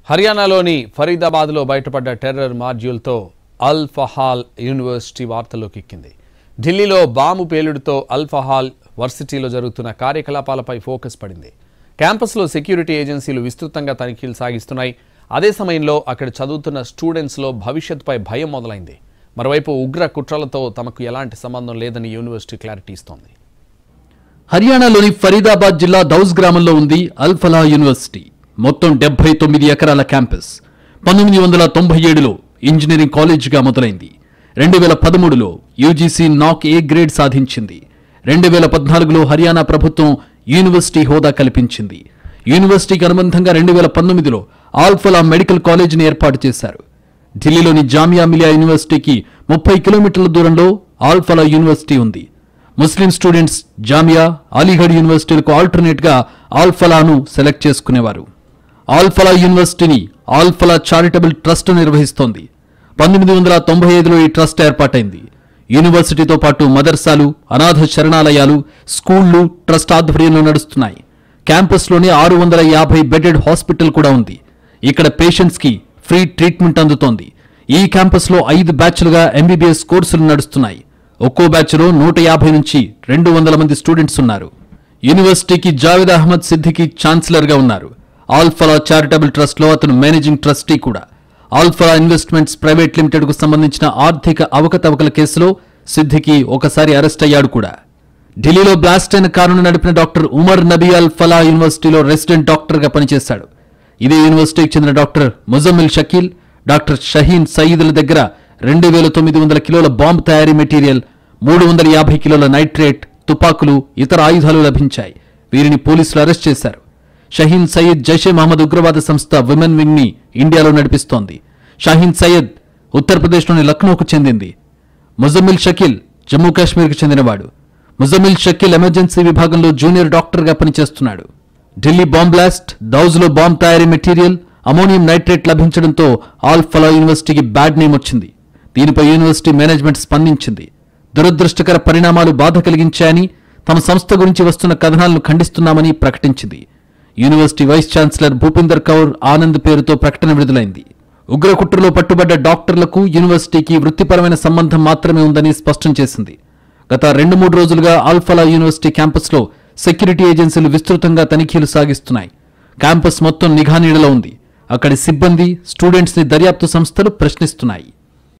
హర్యానాలోని ఫరీదాబాద్లో బయటపడ్డ టెర్రర్ మాడ్యూల్తో అల్ ఫహాల్ యూనివర్సిటీ వార్తల్లోకి ఎక్కింది. ఢిల్లీలో బాంబు పేలుడుతో అల్ ఫహాల్ వర్సిటీలో జరుగుతున్న కార్యకలాపాలపై ఫోకస్ పడింది. క్యాంపస్లో సెక్యూరిటీ ఏజెన్సీలు విస్తృతంగా తనిఖీలు సాగిస్తున్నాయి. అదే సమయంలో అక్కడ చదువుతున్న స్టూడెంట్స్లో భవిష్యత్తుపై భయం మొదలైంది. మరోవైపు ఉగ్ర కుట్రలతో తమకు ఎలాంటి సంబంధం లేదని యూనివర్సిటీ క్లారిటీ ఇస్తోంది. హర్యానాలోని ఫరీదాబాద్ జిల్లా దౌజ్ గ్రామంలో ఉంది అల్ ఫలా యూనివర్సిటీ. మొత్తం 79 ఎకరాల క్యాంపస్. 1997లో ఇంజనీరింగ్ కాలేజీగా మొదలైంది. 2013లో యూజీసీ నాక్ ఏ గ్రేడ్ సాధించింది. 2014లో హర్యానా ప్రభుత్వం యూనివర్సిటీ హోదా కల్పించింది. యూనివర్సిటీకి అనుబంధంగా 2019లో అల్ ఫలా మెడికల్ కాలేజీని ఏర్పాటు చేశారు. ఢిల్లీలోని జామియా మిలియా యూనివర్సిటీకి 30 కిలోమీటర్ల దూరంలో అల్ ఫలా యూనివర్సిటీ ఉంది. ముస్లిం స్టూడెంట్స్ జామియా, అలీగఢ్ యూనివర్సిటీలకు ఆల్టర్నేట్ గా అల్ ఫలాను సెలెక్ట్ చేసుకునేవారు. అల్ ఫలా యూనివర్సిటీని అల్ ఫలా చారిటబుల్ ట్రస్ట్ నిర్వహిస్తోంది. 1995లో ఈ ట్రస్ట్ ఏర్పాటైంది. యూనివర్సిటీతో పాటు మదర్సాలు, అనాథ శరణాలయాలు, స్కూళ్లు ట్రస్ట్ ఆధ్వర్యంలో నడుస్తున్నాయి. క్యాంపస్లోనే 650 బెడెడ్ హాస్పిటల్ కూడా ఉంది. ఇక్కడ పేషెంట్స్ కి ఫ్రీ ట్రీట్మెంట్ అందుతోంది. ఈ క్యాంపస్లో 5 బ్యాచ్లుగా ఎంబీబీఎస్ కోర్సులు నడుస్తున్నాయి. ఒక్కో బ్యాచ్లో 150 నుంచి 200 మంది స్టూడెంట్స్ ఉన్నారు. యూనివర్సిటీకి జావేద్ అహ్మద్ సిద్దికి ఛాన్సలర్గా ఉన్నారు. అల్ ఫలా చారిటబుల్ ట్రస్ట్లో అతను మేనేజింగ్ ట్రస్టీ కూడా. అల్ ఫలా ఇన్వెస్ట్మెంట్స్ ప్రైవేట్ లిమిటెడ్కు సంబంధించిన ఆర్థిక అవకతవకల కేసులో సిద్దికి ఒకసారి అరెస్ట్ అయ్యాడు కూడా. ఢిల్లీలో బ్లాస్ట్ అయిన కారును నడిపిన డాక్టర్ ఉమర్ నబీ అల్ ఫలా యూనివర్సిటీలో రెసిడెంట్ డాక్టర్గా పనిచేశాడు. ఇదే యూనివర్సిటీకి చెందిన డాక్టర్ ముజమ్మిల్ షకీల్, డాక్టర్ షహీన్ సయీద్ల దగ్గర 2900 కిలోల బాంబు తయారీ మెటీరియల్, 350 కిలోల నైట్రేట్, తుపాకులు, ఇతర ఆయుధాలు లభించాయి. వీరిని పోలీసులు అరెస్ట్ చేశారు. షహీన్ సయ్యద్ జైషే మహమ్మద్ ఉగ్రవాద సంస్థ విమెన్ వింగ్ ని ఇండియాలో నడిపిస్తోంది. షహీన్ సయ్యద్ ఉత్తరప్రదేశ్లోని లక్నోకు చెందింది. ముజమ్మిల్ షకీల్ జమ్మూ కాశ్మీర్కు చెందినవాడు. ముజమ్మిల్ షకీల్ ఎమర్జెన్సీ విభాగంలో జూనియర్ డాక్టర్గా పనిచేస్తున్నాడు. ఢిల్లీ బాంబ్ బ్లాస్ట్, దౌజ్లో బాంబ్ తయారీ మెటీరియల్, అమోనియం నైట్రేట్ లభించడంతో అల్ ఫలా యూనివర్సిటీకి బ్యాడ్ నేమ్ వచ్చింది. దీనిపై యూనివర్సిటీ మేనేజ్మెంట్ స్పందించింది. దురదృష్టకర పరిణామాలు బాధ కలిగించాయని, తమ సంస్థ గురించి వస్తున్న కథనాలను ఖండిస్తున్నామని ప్రకటించింది. University vice chancellor Bhupinder Kaur Anand పేరుతో ప్రకటన విడుదలైంది. ఉగ్రకుట్రలో పట్టుబడ్డ డాక్టర్లకు యూనివర్సిటీకి వృత్తిపరమైన సంబంధం మాత్రమే ఉందని స్పష్టం చేసింది. గత 2-3 రోజులుగా అల్ ఫలా యూనివర్సిటీ క్యాంపస్లో సెక్యూరిటీ ఏజెన్సీలు విస్తృతంగా తనిఖీలు సాగిస్తున్నాయి. క్యాంపస్ మొత్తం నిఘా నీడలో ఉంది. అక్కడి సిబ్బంది, స్టూడెంట్స్ ని దర్యాప్తు సంస్థలు ప్రశ్నిస్తున్నాయి.